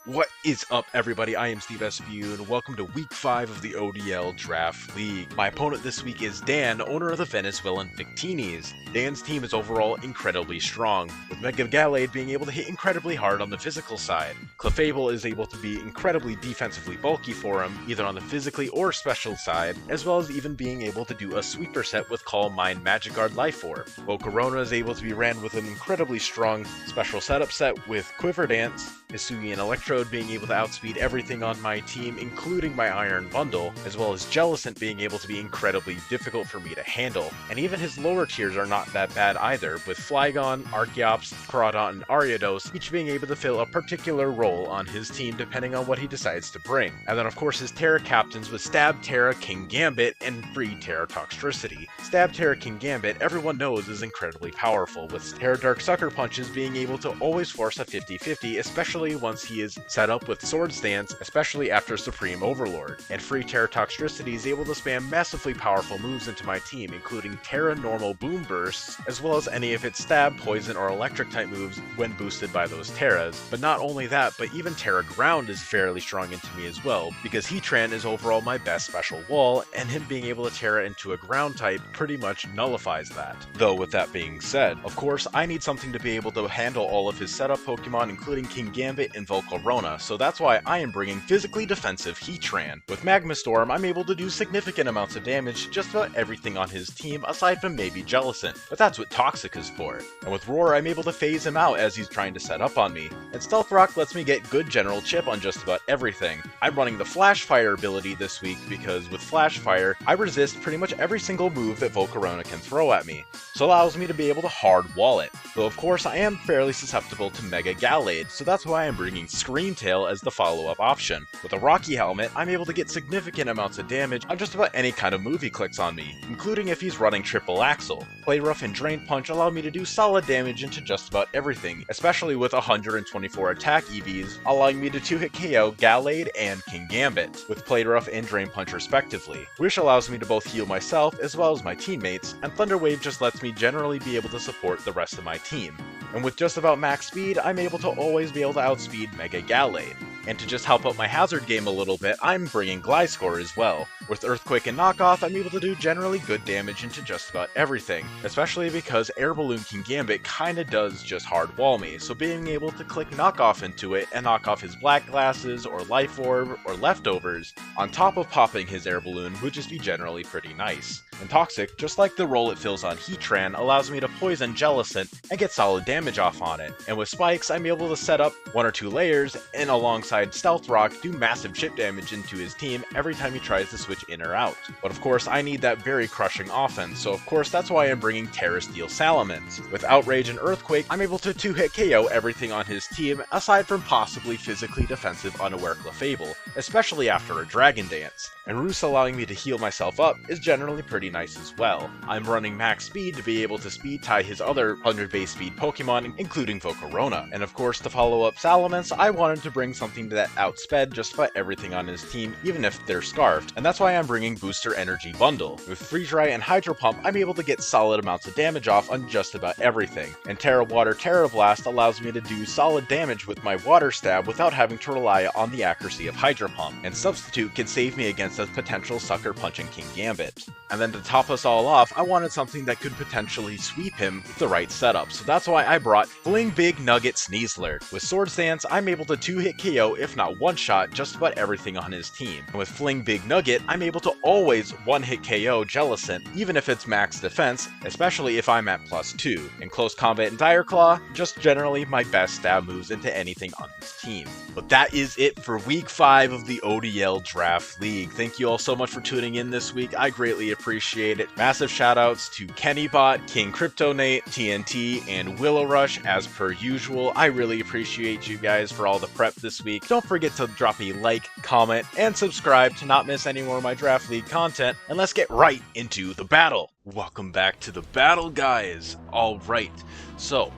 What is up, everybody? I am Steve SVU, and welcome to Week 5 of the ODL Draft League. My opponent this week is Dan, owner of the Venezuelan Victinis. Dan's team is overall incredibly strong, with Mega Gallade being able to hit incredibly hard on the physical side. Clefable is able to be incredibly defensively bulky for him, either on the physically or special side, as well as even being able to do a sweeper set with Calm Mind Magikarp Life Orb. Volcarona is able to be ran with an incredibly strong special setup set with Quiver Dance, Hisuian Electrode being able to outspeed everything on my team, including my Iron Bundle, as well as Jellicent being able to be incredibly difficult for me to handle. And even his lower tiers are not that bad either, with Flygon, Archeops, Caradon, and Ariados each being able to fill a particular role on his team depending on what he decides to bring. And then of course his Tera captains with Stab, Tera, Kingambit, and Free Tera Toxtricity. Stab, Tera, Kingambit everyone knows is incredibly powerful, with Tera Dark Sucker Punches being able to always force a 50-50, especially once he is set up with Sword Stance, especially after Supreme Overlord. And Free Tera Toxtricity is able to spam massively powerful moves into my team, including Tera Normal Boom Bursts, as well as any of its Stab, Poison, or Electric type moves when boosted by those Teras. But not only that, but even Tera Ground is fairly strong into me as well, because Heatran is overall my best special wall, and him being able to Tera into a ground type pretty much nullifies that. Though with that being said, of course I need something to be able to handle all of his setup Pokemon, including Kingambit and Volcarona, so that's why I am bringing physically defensive Heatran. With Magma Storm, I'm able to do significant amounts of damage to just about everything on his team aside from maybe Jellicent, but that's what Toxic is for. And with Roar, I'm able to phase him out as he's trying to set up on me, and Stealth Rock lets me get good general chip on just about everything. I'm running the Flash Fire ability this week because with Flash Fire, I resist pretty much every single move that Volcarona can throw at me, so it allows me to be able to hard wall it. Though of course I am fairly susceptible to Mega Gallade, so that's why I'm bringing Scream Tail as the follow-up option. With a Rocky Helmet, I'm able to get significant amounts of damage on just about any kind of move he clicks on me, including if he's running Triple Axle. Play Rough and Drain Punch allow me to do solid damage into just about everything, especially with 124 attack EVs, allowing me to 2-hit KO Gallade and Kingambit, with Play Rough and Drain Punch respectively. Wish allows me to both heal myself as well as my teammates, and Thunder Wave just lets me generally be able to support the rest of my team. And with just about max speed, I'm able to always be able to outspeed Mega Gallade. And to just help out my hazard game a little bit, I'm bringing Gliscor as well. With Earthquake and Knockoff, I'm able to do generally good damage into just about everything, especially because Air Balloon Kingambit kinda does just hard wall me, so being able to click Knockoff into it and knock off his Black Glasses or Life Orb or Leftovers, on top of popping his Air Balloon would just be generally pretty nice. And Toxic, just like the role it fills on Heatran, allows me to poison Jellicent and get solid damage off on it. And with Spikes, I'm able to set up 1 or 2 layers and alongside Stealth Rock do massive chip damage into his team every time he tries to switch in or out. But of course I need that very crushing offense, so of course that's why I'm bringing Tera Steel Salamence. With Outrage and Earthquake, I'm able to 2-hit KO everything on his team aside from possibly physically defensive Unaware Clefable, especially after a Dragon Dance. And Roost allowing me to heal myself up is generally pretty nice as well. I'm running max speed to be able to speed tie his other 100 base speed Pokemon, including Volcarona. And of course to follow up Salamence, I wanted to bring something that outsped just about everything on his team, even if they're scarfed, and that's why I'm bringing Booster Energy Bundle. With Freeze Ray and Hydro Pump, I'm able to get solid amounts of damage off on just about everything. And Terra Water Terra Blast allows me to do solid damage with my Water Stab without having to rely on the accuracy of Hydro Pump. And Substitute can save me against a potential sucker punching Kingambit. And then to top us all off, I wanted something that could potentially sweep him with the right setup, so that's why I brought Fling Big Nugget Sneasler. With Sword Stance, I'm able to 2-hit KO if not one-shot just about everything on his team. And with Fling Big Nugget, I'm able to always 1-hit KO Jellicent, even if it's max defense, especially if I'm at +2. In Close Combat and Dire Claw, just generally my best stab moves into anything on his team. But that is it for week 5 of the ODL Draft League. Thank you all so much for tuning in this week, I greatly appreciate it. Massive shoutouts to KennyBot, King Kryptonate, TNT, and Willow Rush as per usual. I really appreciate you guys for all the prep this week. Don't forget to drop a like, comment, and subscribe to not miss any more of my Draft League content, and let's get right into the battle. Welcome back to the battle, guys. Alright, so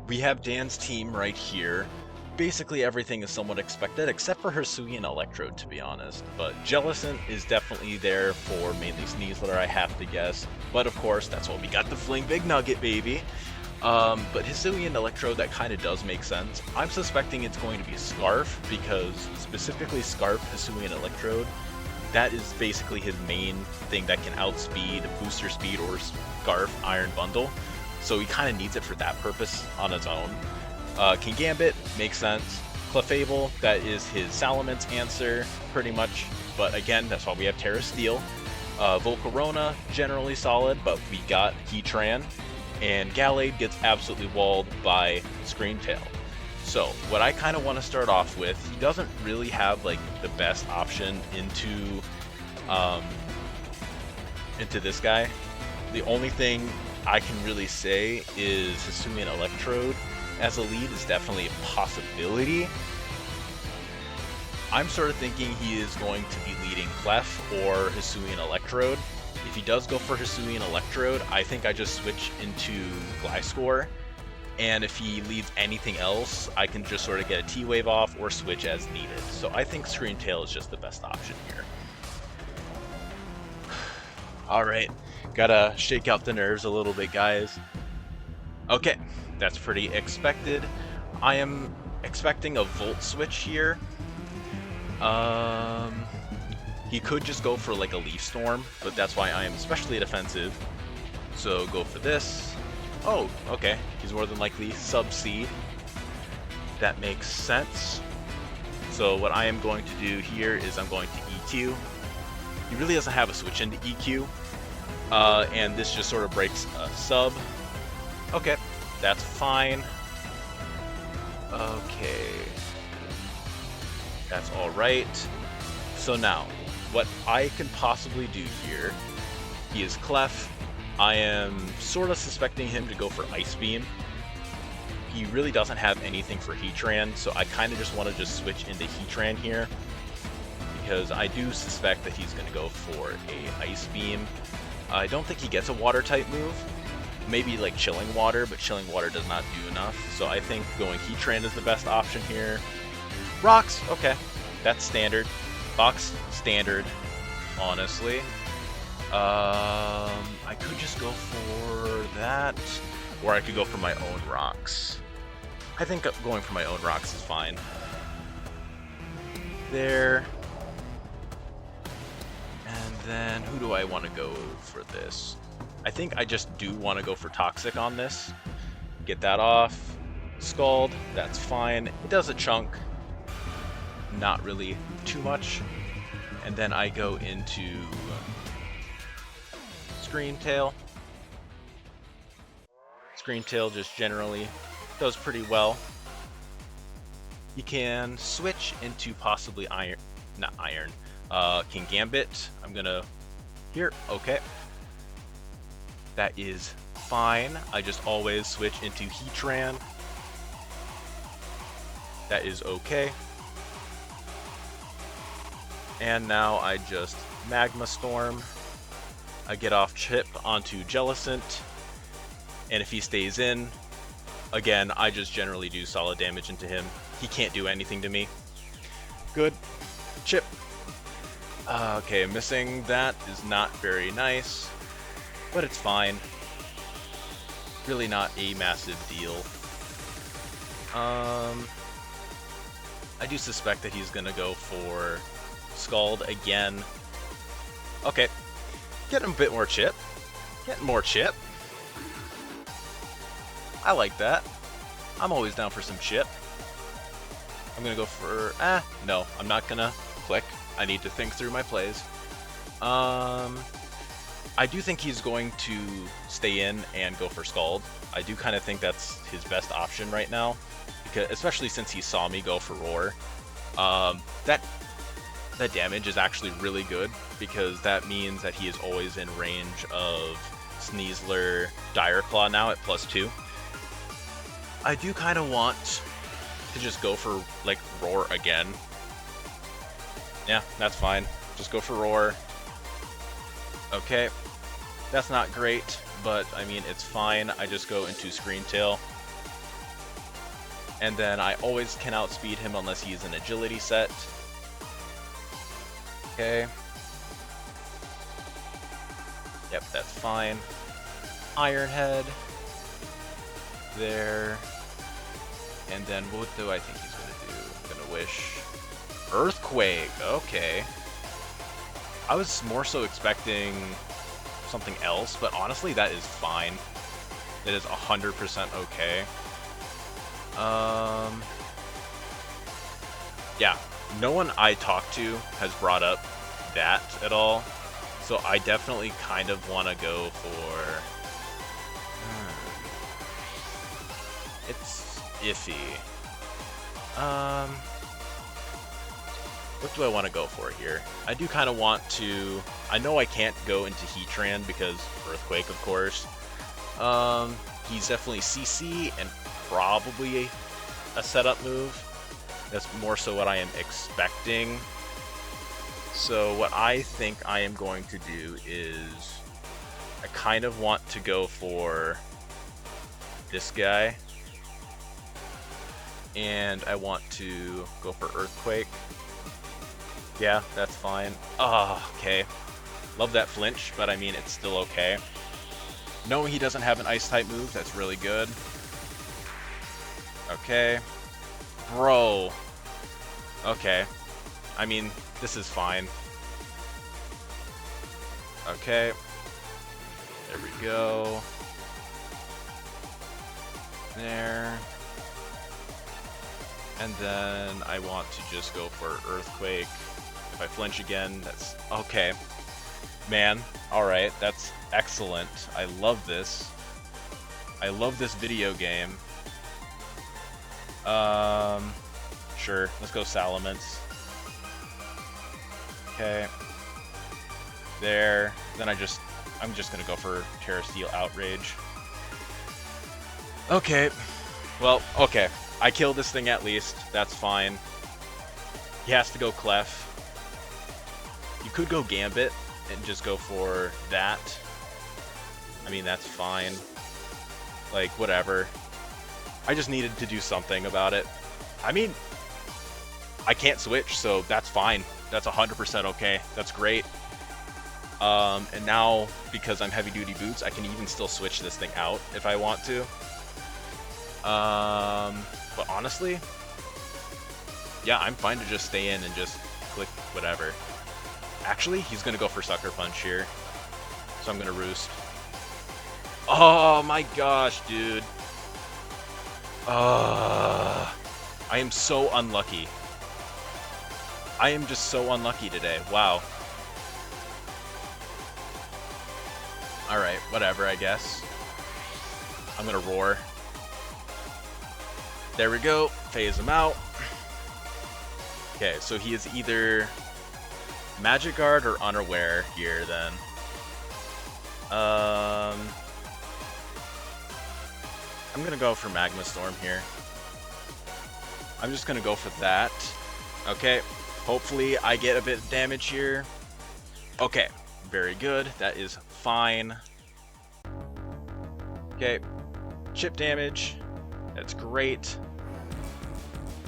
we have Dan's team right here. Basically everything is somewhat expected except for Hisuian Electrode, to be honest. But Jellicent is definitely there for mainly Sneasler, I have to guess. But of course, that's why we got the Fling Big Nugget, baby. But Hisuian Electrode, that kind of does make sense. I'm suspecting it's going to be Scarf, because specifically Scarf Hisuian Electrode, that is basically his main thing that can outspeed, booster speed, or Scarf Iron Bundle. So he kind of needs it for that purpose on its own. Kingambit makes sense. Clefable, that is his Salamence answer, pretty much. But again, that's why we have Terra Steel. Volcarona, generally solid, but we got Heatran. And Gallade gets absolutely walled by Screamtail. So, what I kind of want to start off with, he doesn't really have like the best option into this guy. The only thing I can really say is Hisuian Electrode as a lead is definitely a possibility. I'm sort of thinking he is going to be leading Clef or Hisuian Electrode. If he does go for Hisuian Electrode, I think I just switch into Gliscor. And if he leads anything else, I can just sort of get a T-Wave off or switch as needed. So I think Screamtail is just the best option here. Alright, gotta shake out the nerves a little bit, guys. Okay, that's pretty expected. I am expecting a Volt switch here. He could just go for like a Leaf Storm, but that's why I am especially defensive. So go for this. Oh, okay. He's more than likely Sub-Seed. That makes sense. So what I am going to do here is I'm going to EQ. He really doesn't have a switch into EQ. And this just sort of breaks a sub. Okay, that's fine. Okay. That's alright. So now, what I can possibly do here, he is Clef. I am sort of suspecting him to go for Ice Beam. He really doesn't have anything for Heatran, so I kind of just want to just switch into Heatran here, because I do suspect that he's going to go for a Ice Beam. I don't think he gets a Water type move. Maybe like Chilling Water, but Chilling Water does not do enough, so I think going Heatran is the best option here. Rocks, okay, that's standard. Box standard, honestly. I could just go for that, or I could go for my own rocks. I think going for my own rocks is fine. There. And then, who do I want to go for this? I think I just do want to go for Toxic on this. Get that off. Scald, that's fine. It does a chunk. Not really too much. And then I go into Screamtail. Screamtail just generally does pretty well. You can switch into possibly Kingambit. I'm gonna here, okay. That is fine. I just always switch into Heatran. That is okay. And now I just Magma Storm. I get off Chip onto Jellicent. And if he stays in, again, I just generally do solid damage into him. He can't do anything to me. Good. Chip. Okay, missing that is not very nice, but it's fine. Really not a massive deal. I do suspect that he's gonna go for Scald again. Okay. Getting a bit more chip. Getting more chip. I like that. I'm always down for some chip. I'm gonna go for... no, I'm not gonna click. I need to think through my plays. I do think he's going to stay in and go for Scald. I do kind of think that's his best option right now, because especially since he saw me go for Roar. That damage is actually really good, because that means that he is always in range of Sneasler Dire Claw now at +2. I do kind of want to just go for like Roar again. Yeah, that's fine. Just go for Roar. Okay. That's not great, but I mean, it's fine. I just go into Screamtail. And then I always can outspeed him unless he's an agility set. Okay. Yep, that's fine. Iron Head. There. And then what do I think he's gonna do? I'm gonna wish Earthquake. Okay. I was more so expecting something else, but honestly, that is fine. It is 100% okay. Yeah, no one I talked to has brought up that at all, so I definitely kind of want to go for... It's iffy. What do I want to go for here? I do kind of want to... I know I can't go into Heatran because Earthquake, of course. He's definitely CC and probably a setup move. That's more so what I am expecting. So what I think I am going to do is... I kind of want to go for this guy. And I want to go for Earthquake. Yeah, that's fine. Oh, okay. Love that flinch, but I mean, it's still okay. Knowing he doesn't have an Ice-type move, that's really good. Okay. Bro. Okay. I mean, this is fine. Okay. There we go. There. And then I want to just go for Earthquake. If I flinch again, that's okay. Man, alright, that's excellent. I love this. I love this video game. Sure, let's go Salamence. Okay. There. Then I'm just gonna go for Terra Steel Outrage. Okay. Well, okay. I killed this thing at least. That's fine. He has to go Clef. You could go Gambit and just go for that. I mean, that's fine. Like, whatever. I just needed to do something about it. I mean, I can't switch, so that's fine. That's 100% okay. That's great. And now, because I'm heavy duty boots, I can even still switch this thing out if I want to. But honestly, yeah, I'm fine to just stay in and just click whatever. Actually, he's gonna go for Sucker Punch here, so I'm gonna Roost. Oh my gosh, dude. I am so unlucky. I am just so unlucky today. Wow. Alright, whatever, I guess. I'm gonna Roar. There we go. Phase him out. Okay, so he is either Magic Guard or Unaware here, then. I'm gonna go for Magma Storm here. I'm just gonna go for that. Okay, hopefully I get a bit of damage here. Okay, very good. That is fine. Okay, chip damage. That's great.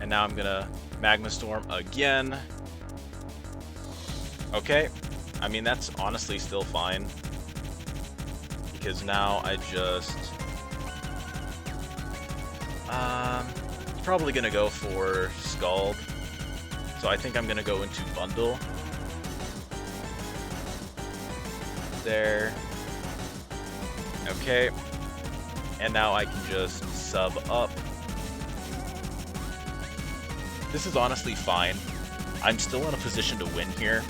And now I'm gonna Magma Storm again. Okay, I mean, that's honestly still fine. Because now I just... probably gonna go for Scald. So I think I'm gonna go into Bundle. There. Okay. And now I can just sub up. This is honestly fine. I'm still in a position to win here,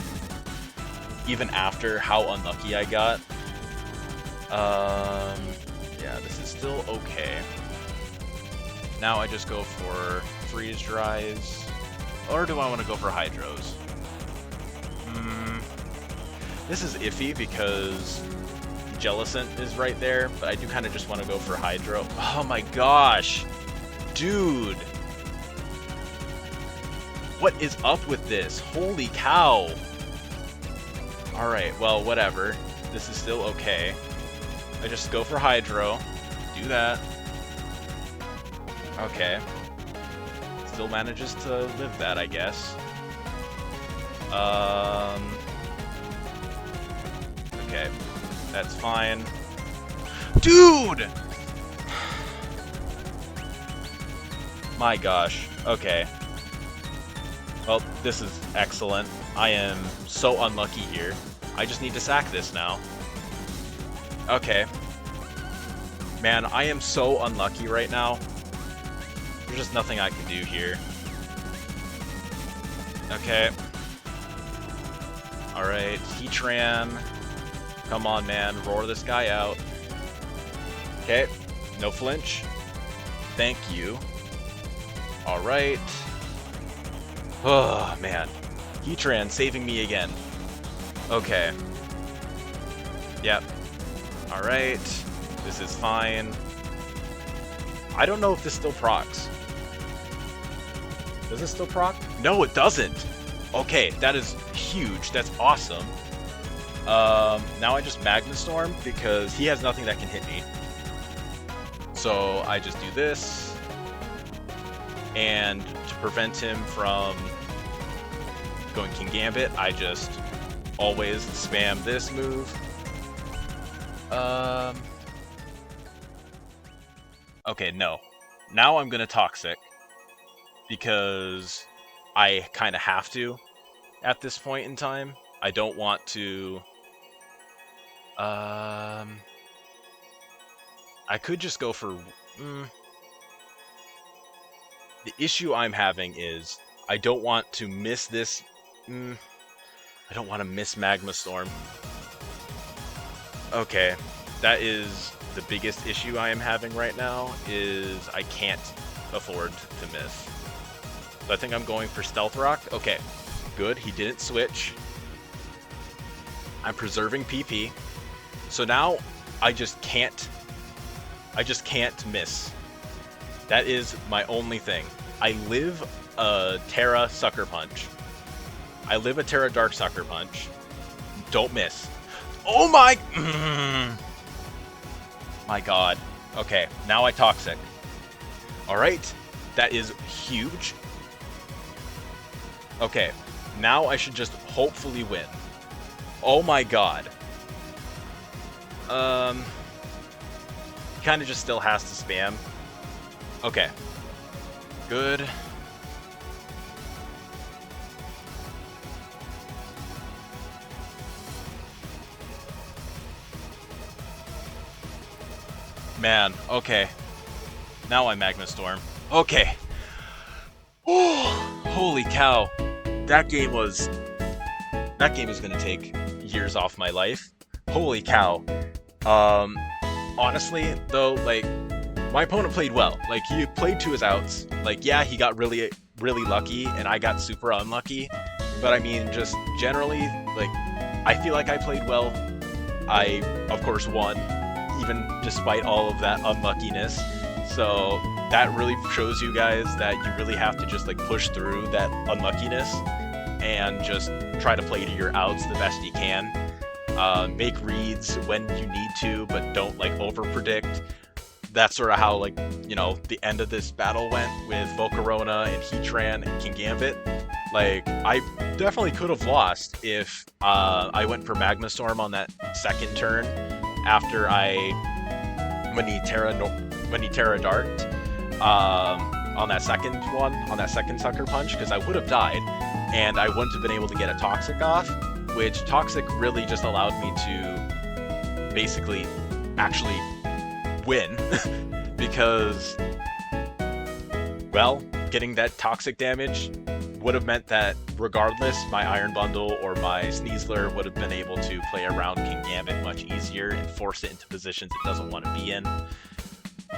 even after how unlucky I got. Yeah, this is still okay. Now I just go for Freeze Dries, or do I want to go for Hydros? This is iffy because Jellicent is right there, but I do kind of just want to go for Hydro. Oh my gosh, dude. What is up with this? Holy cow. Alright, well, whatever. This is still okay. I just go for Hydro. Do that. Okay. Still manages to live that, I guess. Okay. That's fine. Dude! My gosh. Okay. Well, this is excellent. I am so unlucky here. I just need to sack this now. Okay. Man, I am so unlucky right now. There's just nothing I can do here. Okay. Alright, Heatran. Come on, man. Roar this guy out. Okay. No flinch. Thank you. Alright. Oh, man. Heatran saving me again. Okay. Yep. Alright. This is fine. I don't know if this still procs. Does it still proc? No, it doesn't! Okay, that is huge. That's awesome. Now I just Magma Storm because he has nothing that can hit me. So I just do this. And to prevent him from going Kingambit, I just always spam this move. Okay, no. Now I'm gonna Toxic. Because I kind of have to at this point in time. I don't want to... I could just go for... The issue I'm having is I don't want to miss this... I don't want to miss Magma Storm. Okay, that is the biggest issue I am having right now, is I can't afford to miss. So I think I'm going for Stealth Rock. Okay, good. He didn't switch. I'm preserving PP. So now I just can't miss. That is my only thing. I live a Tera Sucker Punch. I live a Tera Dark Sucker Punch. Don't miss. Oh my... My god. Okay, now I Toxic. Alright, that is huge. Okay, now I should just hopefully win. Oh my god. Kind of just still has to spam. Okay. Good. Man, okay. Now I Magma Storm. Okay. Oh, holy cow. That game is gonna take years off my life. Holy cow. Honestly, though, like, my opponent played well. Like, he played to his outs. Like, yeah, he got really, really lucky, and I got super unlucky. But I mean, just generally, like, I feel like I played well. I, of course, won, even despite all of that unluckiness. So that really shows you guys that you really have to just, like, push through that unluckiness and just try to play to your outs the best you can. Make reads when you need to, but don't, like, over-predict. That's sort of how, like, you know, the end of this battle went with Volcarona and Heatran and Kingambit. Like, I definitely could have lost if I went for Magma Storm on that second turn after when he Tera Darked on that second one, on that second Sucker Punch, because I would have died, and I wouldn't have been able to get a Toxic off, which Toxic really just allowed me to basically actually win, because, well, getting that Toxic damage would have meant that regardless, my Iron Bundle or my Sneasler would have been able to play around Kingambit much easier and force it into positions it doesn't want to be in.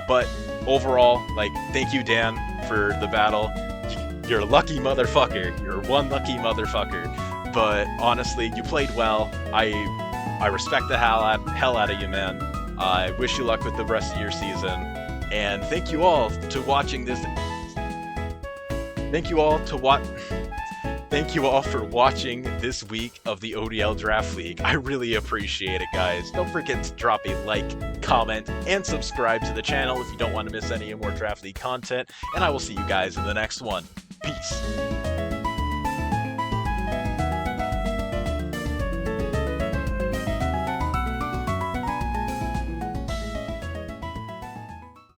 But overall, like, thank you, Dan, for the battle. You're a lucky motherfucker. You're one lucky motherfucker. But honestly, you played well. I respect the hell out of you, man. I wish you luck with the rest of your season. And thank you all to watching this. Thank you all for watching this week of the ODL Draft League. I really appreciate it, guys. Don't forget to drop a like, comment, and subscribe to the channel if you don't want to miss any more Draft League content. And I will see you guys in the next one. Peace.